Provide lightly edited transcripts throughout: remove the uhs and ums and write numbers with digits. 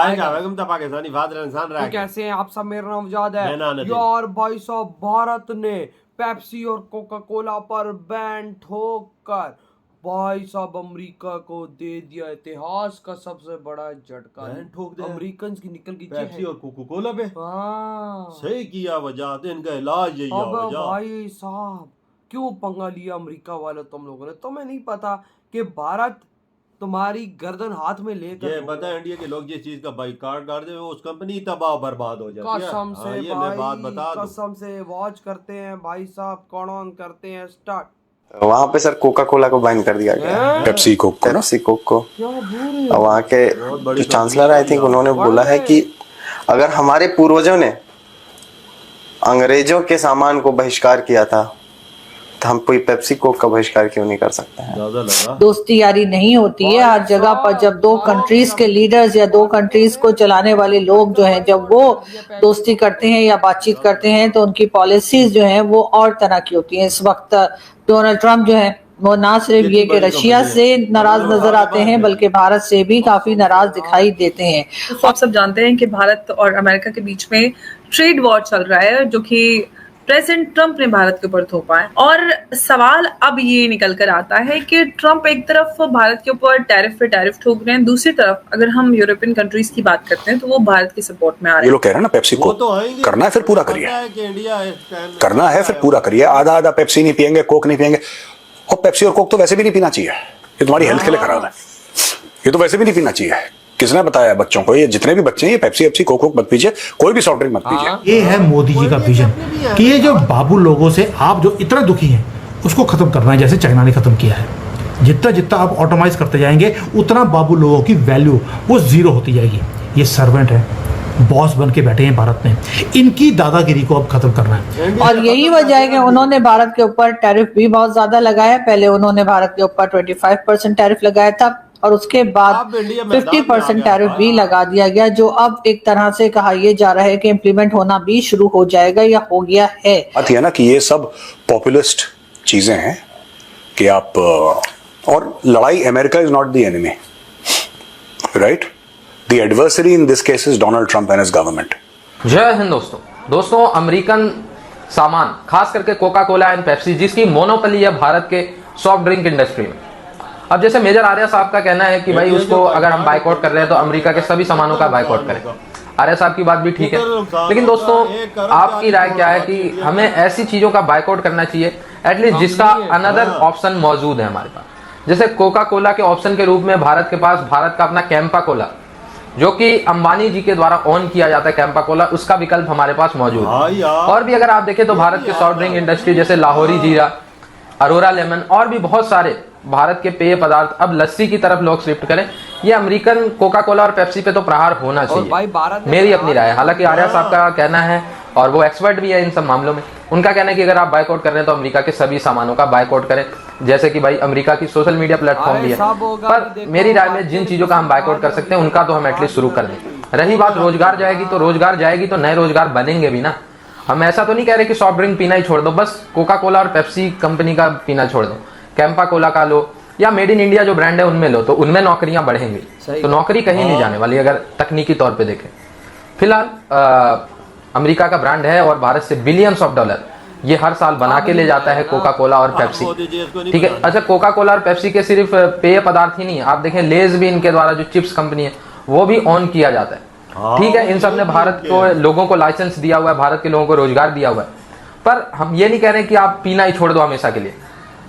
Pakistani father इंसान रहा तो कैसे हैं आप सब? मेरा नाम जाद है नादिर। यार। भाई साहब, भारत ने पेप्सी और कोका कोला पर बैन ठोककर भाई साहब अमेरिका को दे दिया इतिहास का सबसे बड़ा झटका। बैन ठोक दिया अमेरिकन की निकल की पेप्सी और कोका कोला पे। हाँ सही किया वजह तो इनका इलाज यही अब वजह। भाई साहब क्यों पंगा लिया अमेरिका वाले तुम लोगों ने? तुम्हें नहीं पता कि भारत तुम्हारी गर्दन हाथ में लेकर ये बता इंडिया के लोग जिस चीज का बाइकाट कर दे उस कंपनी तबाह बर्बाद हो जाती है। कसम से ये मैं बात बता दूं। कसम से वॉच करते हैं भाई साहब, कौन ऑन करते हैं स्टार्ट। वहाँ पे सर कोका कोला को बैन कर दिया गया है, पेप्सी कोक को ना, कोक को। और वहाँ के जो चांसलर आई थिंक उन्होंने बोला है कि अगर हमारे पूर्वजों ने अंग्रेजों के सामान को बहिष्कार किया था तो हम कोई पेप्सी कोक का बहिष्कार क्यों नहीं कर सकते हैं। दोस्ती यारी नहीं होती है हर जगह पर। जब दो कंट्रीज के लीडर्स या दो कंट्रीज को चलाने वाले लोग जो हैं, जब वो दोस्ती करते हैं या बातचीत करते हैं तो उनकी पॉलिसीज जो हैं वो और तरह की होती हैं। इस वक्त डोनाल्ड ट्रंप जो है वो ना सिर्फ ये कि रशिया से नाराज नजर आते हैं बल्कि भारत से भी काफी नाराज दिखाई देते हैं। तो आप सब जानते हैं कि भारत और अमेरिका के बीच में ट्रेड वॉर चल रहा है जो कि प्रेसिडेंट ट्रंप ने भारत के ऊपर थोपा है। और सवाल अब ये निकल कर आता है कि ट्रंप एक तरफ भारत के ऊपर टैरिफ पे टैरिफ ठोक रहे हैं, दूसरी तरफ अगर हम यूरोपियन कंट्रीज की बात करते हैं तो वो भारत के सपोर्ट में आ रहे हैं। ये लोग कह रहे हैं ना पेप्सी को करना है फिर पूरा करिए, करना है फिर पूरा करिए। आधा आधा पेप्सी नहीं पियेंगे, कोक नहीं पियेंगे। और पेप्सी और कोक तो वैसे भी नहीं पीना चाहिए, ये तुम्हारी हेल्थ के लिए खराब है। ये तो वैसे भी नहीं पीना चाहिए। किसने बताया बच्चों को? ये जितने भी बच्चे हैं ये पेप्सी एप्सी कोक मत पीजिए, कोई भी सॉफ्ट ड्रिंक मत पीजिए। ये है मोदी जी का विजन कि ये जो बाबू लोगों से आप जो इतना दुखी हैं उसको खत्म करना है, जैसे चाइना ने खत्म किया है। जितना जितना आप ऑटोमाइज करते जाएंगे उतना बाबू लोगों की वैल्यू वो जीरो होती जाएगी। ये सर्वेंट है, बॉस बन के बैठे हैं भारत में, इनकी दादागिरी को अब खत्म करना है। और यही वजह है कि उन्होंने भारत के ऊपर टैरिफ भी बहुत ज्यादा लगाया। पहले उन्होंने भारत के ऊपर 25% टैरिफ लगाया था और उसके बाद 50% टैरिफ भी लगा दिया गया, जो अब एक तरह से कहा यह जा रहा है कि इम्प्लीमेंट होना भी शुरू हो जाएगा या हो गया है। बात यह ना कि ये सब पॉपुलिस्ट चीजें हैं कि आप और लड़ाई America is not the enemy, right? The adversary in this case is Donald Trump and his government. जय हिंद दोस्तों अमेरिकन सामान खास करके कोका कोला एंड पेप्सी जिसकी मोनोपोली है भारत के सॉफ्ट ड्रिंक इंडस्ट्री में। अब जैसे मेजर आर्या साहब का कहना है कि भाई उसको अगर हम बाइकआउट कर रहे हैं तो अमेरिका के सभी सामानों का बाइकआउट करें। आर्या साहब की बात भी ठीक है, लेकिन दोस्तों आपकी राय क्या है कि हमें ऐसी चीजों का बाइकआउट करना चाहिए एटलीस्ट जिसका अनदर ऑप्शन मौजूद है हमारे पास। जैसे कोका कोला के ऑप्शन के रूप में भारत के पास भारत का अपना कैंपा कोला जो कि अंबानी जी के द्वारा ऑन किया जाता है, कैंपा कोला, उसका विकल्प हमारे पास मौजूद है। और भी अगर आप देखें तो भारत के सॉफ्ट ड्रिंक इंडस्ट्री जैसे लाहौरी जीरा, अरोरा लेमन और भी बहुत सारे भारत के पेय पदार्थ अब लस्सी की तरफ लोग शिफ्ट करें। ये अमेरिकन कोका कोला और पेप्सी पे तो प्रहार होना चाहिए, मेरी अपनी राय है। हालांकि आर्या साहब का कहना है और वो एक्सपर्ट भी है इन सब मामलों में, उनका कहना है कि अगर आप बाइकआउट कर रहे हैं तो अमेरिका के सभी सामानों का बाइकआउट करें, जैसे कि भाई अमेरिका की सोशल मीडिया प्लेटफॉर्म भी है। पर मेरी राय में जिन चीजों का हम बाइकआउट कर सकते हैं उनका तो हम एटलीस्ट शुरू कर दें। रही बात रोजगार जाएगी तो नए रोजगार बनेंगे भी ना। हम ऐसा तो नहीं कह रहे कि सॉफ्ट ड्रिंक पीना ही छोड़ दो, बस कोका कोला और पेप्सी कंपनी का पीना छोड़ दो, कैंपा कोला का लो या मेड इन इंडिया जो ब्रांड है उनमें लो, तो उनमें नौकरियां बढ़ेंगी। तो नौकरी कहीं नहीं जाने वाली अगर तकनीकी तौर पे देखें। फिलहाल अमेरिका का ब्रांड है और भारत से बिलियंस ऑफ डॉलर ये हर साल बना के ले जाता है कोका कोला और पेप्सी, ठीक है। अच्छा, कोका कोला और पेप्सी के सिर्फ पेय पदार्थ ही नहीं, आप देखें लेज भी इनके द्वारा जो चिप्स कंपनी है वो भी ऑन किया जाता है, ठीक है। इन सब ने भारत को लोगों को लाइसेंस दिया हुआ है, भारत के लोगों को रोजगार दिया हुआ है। पर हम ये नहीं कह रहे कि आप पीना ही छोड़ दो हमेशा के लिए,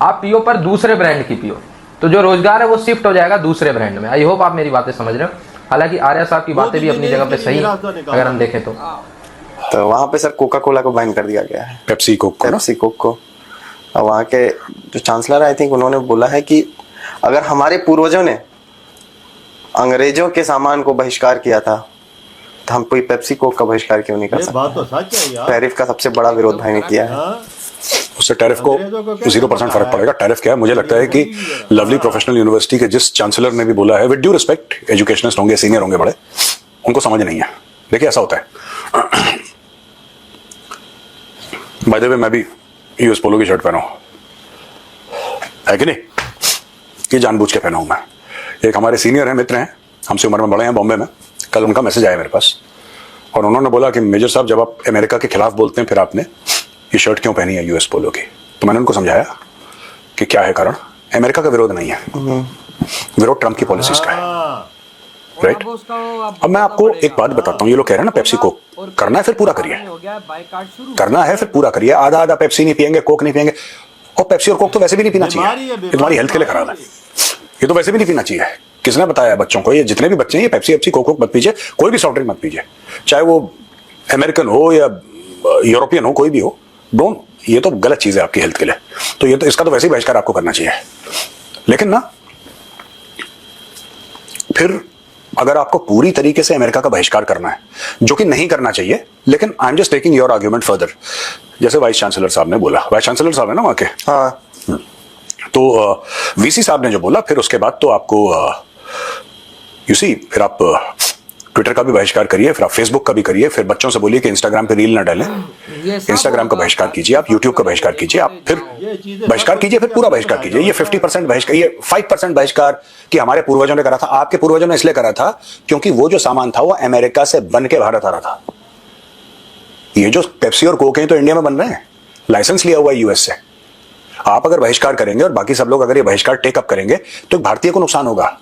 आप पियो पर दूसरे ब्रांड की पियो, तो जो रोजगार है वो शिफ्ट हो जाएगा दूसरे ब्रांड में। आई होप आप मेरी बातें समझ रहे हो। हालांकि आर्या साहब की बातें भी अपनी जगह पे सही अगर हम देखें तो वहाँ पे सर कोका कोला को बैन कर दिया गया है, पेप्सी कोक को। और वहाँ के जो चांसलर आई थिंक उन्होंने बोला है कि अगर हमारे पूर्वजों ने अंग्रेजों के सामान को बहिष्कार किया था तो हम कोई पेप्सी कोक का बहिष्कार क्यों नहीं कर सकते। बात तो सच है यार। टैरिफ का सबसे बड़ा विरोध भाई ने किया है। उससे टैरिफ को 0% फर्क पड़ेगा। टैरिफ क्या है? मुझे लगता है कि लवली प्रोफेशनल यूनिवर्सिटी के जिस चांसलर ने भी बोला है, विद ड्यू रिस्पेक्ट, एजुकेशनिस्ट होंगे, सीनियर होंगे बड़े, उनको समझ नहीं है। देखिए ऐसा होता है, बाय द वे मैं भी यूएस पोलो की शर्ट पहना हूं, है कि नहीं? ये जानबूझ के पहना हूं मैं। एक हमारे सीनियर हैं, मित्र हैं, हमसे उम्र में बड़े हैं, बॉम्बे में कल उनका मैसेज आया मेरे पास और उन्होंने बोला कि मेजर साहब जब आप अमेरिका के खिलाफ बोलते हैं फिर आपने ये शर्ट क्यों पहनी है यूएस पोलो की। तो मैंने उनको समझाया कि क्या है कारण, अमेरिका का विरोध नहीं है, विरोध ट्रंप की पॉलिसीज का है। राइट। अब मैं आपको एक बात बताता हूँ, ये लोग कह रहे हैं ना पेप्सी कोक, करना है फिर पूरा करिए, करना है फिर पूरा करिए। आधा आधा पेप्सी नहीं पियेंगे, कोक नहीं पियेंगे। और पेप्सी और कोक तो वैसे भी नहीं पीना चाहिए, ये तुम्हारी हेल्थ के लिए खराब है, ये तो वैसे भी नहीं पीना चाहिए। किसने बताया बच्चों को, ये जितने भी बच्चे हैं ये पेप्सी एप्सी कोक मत पीजिए, कोई भी सॉफ्ट ड्रिंक मत पीजिए, चाहे वो अमेरिकन हो या यूरोपियन हो, कोई भी हो। डोंट, ये तो गलत चीज है आपकी हेल्थ के लिए, तो ये तो इसका तो वैसे ही बहिष्कार आपको करना चाहिए। लेकिन ना फिर अगर आपको पूरी तरीके से अमेरिका का बहिष्कार करना है, जो कि नहीं करना चाहिए, लेकिन I am just taking your argument further, जैसे वाइस चांसलर साहब ने बोला, वाइस चांसलर साहब है ना वहां के, हाँ, तो वीसी साहब ने जो बोला, फिर उसके बाद तो आपको यू सी, फिर आप ट्विटर का भी बहिष्कार करिए, फिर आप फेसबुक का भी करिए, फिर बच्चों से बोलिए कि इंस्टाग्राम पे रील ना डालें, इंस्टाग्राम का बहिष्कार कीजिए, आप यूट्यूब का बहिष्कार कीजिए, आप फिर बहिष्कार कीजिए, फिर पूरा बहिष्कार कीजिए। ये 50% बहिष्कार, ये 5% बहिष्कार कि हमारे पूर्वजों ने करा था, आपके पूर्वजों ने इसलिए करा था क्योंकि वो जो सामान था वो अमेरिका से बन के भारत आ रहा था। ये जो पेप्सी और कोक है तो इंडिया में बन रहे हैं, लाइसेंस लिया हुआ है यूएस से। आप अगर बहिष्कार करेंगे और बाकी सब लोग अगर ये बहिष्कार टेकअप करेंगे तो भारतीय को नुकसान होगा,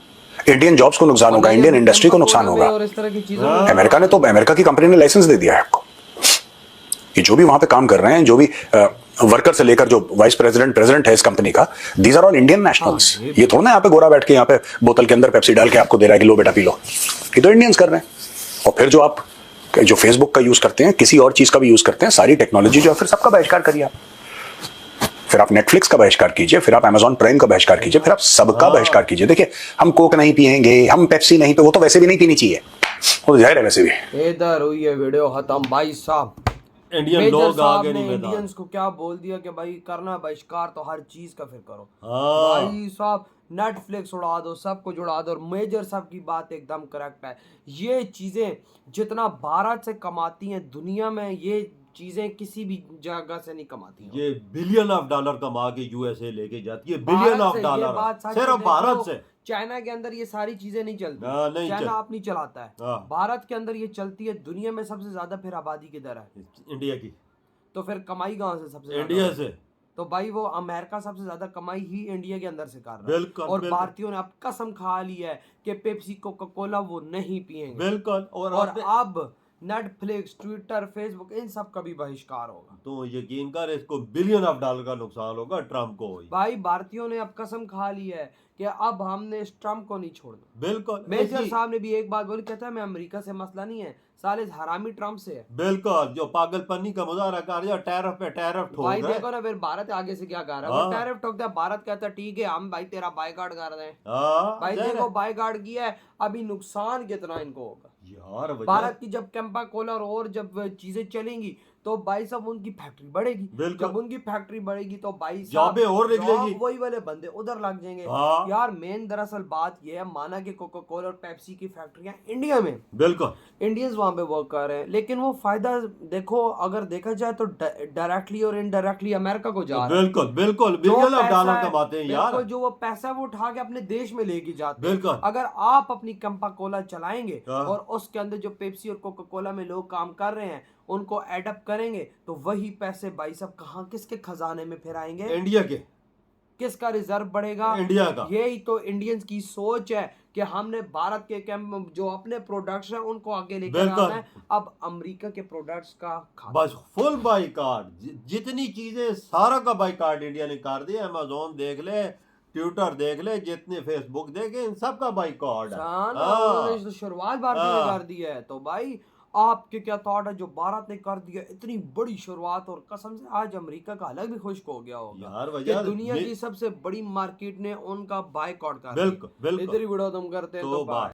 इंडियन जॉब्स को नुकसान होगा, इंडियन इंडस्ट्री को नुकसान होगा। अमेरिका ने तो, अमेरिका की कंपनी ने लाइसेंस दे दिया है आपको। ये जो भी वहां पे काम कर रहे हैं, जो भी वर्कर से लेकर जो वाइस प्रेसिडेंट है इस कंपनी का, these are all Indian nationals. ये थोड़ा ना यहाँ पे गोरा बैठ के यहाँ पे बोतल के अंदर पेप्सी डाल के आपको दे रहा है कि लो बेटा पी लो, ये तो इंडियंस कर रहे हैं। और फिर जो आप जो फेसबुक का यूज करते हैं, किसी और चीज का भी यूज करते हैं, सारी टेक्नोलॉजी जो है, फिर सबका बहिष्कार करिए आप। फिर आप नेटफ्लिक्स का बहिष्कार कीजिए, फिर आप अमेजॉन प्राइम का बहिष्कार कीजिए, फिर आप सबका बहिष्कार कीजिए। देखिए, हम कोक नहीं पियेंगे, हम पेप्सी नहीं, वो तो वैसे भी नहीं पीनी चाहिए, वो जाहिर है वैसे भी। इधर हुई है वीडियो खत्म भाई साहब। इंडियन मेजर लोग साहब आगे ने नहीं मैदान। इंडियंस को क्या बोल दिया कि भाई करना बहिष्कार तो हर चीज का फिर करो। हाँ। भाई साहब नेटफ्लिक्स उड़ा दो, सब कुछ उड़ा दो। और मेजर साहब की बात एकदम करेक्ट है। ये चीजें जितना भारत से कमाती हैं दुनिया में, ये चीजें किसी भी जगह से नहीं कमाती हैं। ये बिलियन ऑफ डॉलर कमा के यूएसए लेके जाती है, बिलियन ऑफ डॉलर सिर्फ भारत से। चाइना के अंदर ये सारी चीजें नहीं चलती, चाइना आप नहीं चलाता है, भारत के अंदर ये चलती है। दुनिया में सबसे ज्यादा फिर आबादी किधर है? इंडिया की। तो फिर कमाई कहाँ से सबसे? इंडिया से। तो भाई वो अमेरिका सबसे ज्यादा कमाई ही इंडिया के अंदर से कर रहा है। बिल्कुल। और भारतीयों ने अब कसम खा ली है कि पेप्सी कोका कोला वो नहीं पिएंगे। बिल्कुल। और अब नेटफ्लिक्स, ट्विटर, फेसबुक, इन सब का भी बहिष्कार होगा। तो यकीन कर, इसको बिलियन ऑफ डॉलर का नुकसान होगा ट्रम्प को। भाई भारतीयों ने अब कसम खा ली है कि अब हमने इस ट्रम्प को नहीं छोड़ना। बिल्कुल। मेजर साहब ने भी एक बात बोली, कहता है मैं अमेरिका से मसला नहीं है, साले हरामी ट्रम्प से है। बिल्कुल, जो पागलपनी का मुजाहरा कर रहा है, टैरिफ पे टैरिफ ठोक रहा है। भाई देखो ना, फिर भारत आगे से क्या कर रहा है, वो टैरिफ ठोकता है, भारत कहता है ठीक है हम भाई तेरा बायकॉट कर रहे हैं। भाई देखो बायकॉट किया है, अभी नुकसान कितना इनको होगा यार। भारत की जब कैंपा कोला और जब चीजें चलेंगी तो भाई साहब उनकी फैक्ट्री बढ़ेगी। जब उनकी फैक्ट्री बढ़ेगी तो भाई साहब और निकलेगी, वही वाले बंदे उधर लग जाएंगे। यार मेन दरअसल बात ये है, माना कि कोका कोला और पेप्सी की फैक्ट्रियां इंडिया में, बिल्कुल इंडियंस वहां पे वर्क कर रहे हैं, लेकिन वो फायदा देखो अगर देखा जाए तो डायरेक्टली और इनडायरेक्टली अमेरिका को जा रहा है। बिल्कुल बिल्कुल, बिलियन ऑफ डॉलर कमाते हैं यार। जो वो पैसा वो उठा के अपने देश में लेके जाते हैं। बिल्कुल। अगर आप अपनी कैंपा कोला चलाएंगे और उसके अंदर जो पेप्सी और कोका कोला में लोग काम कर रहे हैं उनको एडप्ट करेंगे तो वही पैसे भाई साहब कहाँ किसके खजाने में फिर आएंगे? इंडिया के। किसका रिजर्व बढ़ेगा? इंडिया का। यही तो इंडियंस की सोच है कि हमने भारत के कैंप जो अपने प्रोडक्ट्स हैं उनको आगे लेकर आना है। अब अमेरिका के प्रोडक्ट्स का बस फुल बाइकाट, जितनी चीजें सारा का बाइकाट इंडिया ने कर दिया। अमेज़न देख ले, ट्विटर देख ले, जितने फेसबुक देखे, इन सब का बाइकाट है। शुरुआत भारत ने कर दी है। तो भाई आपके क्या थॉट है जो भारत ने कर दिया इतनी बड़ी शुरुआत, और कसम से आज अमेरिका का अलग भी खुश हो गया होगा यार कि दुनिया की सबसे बड़ी मार्केट ने उनका बायकॉट कर दिया। बिल्कुल बिल्कुल। इधर ही वीडियो तुम करते हैं तो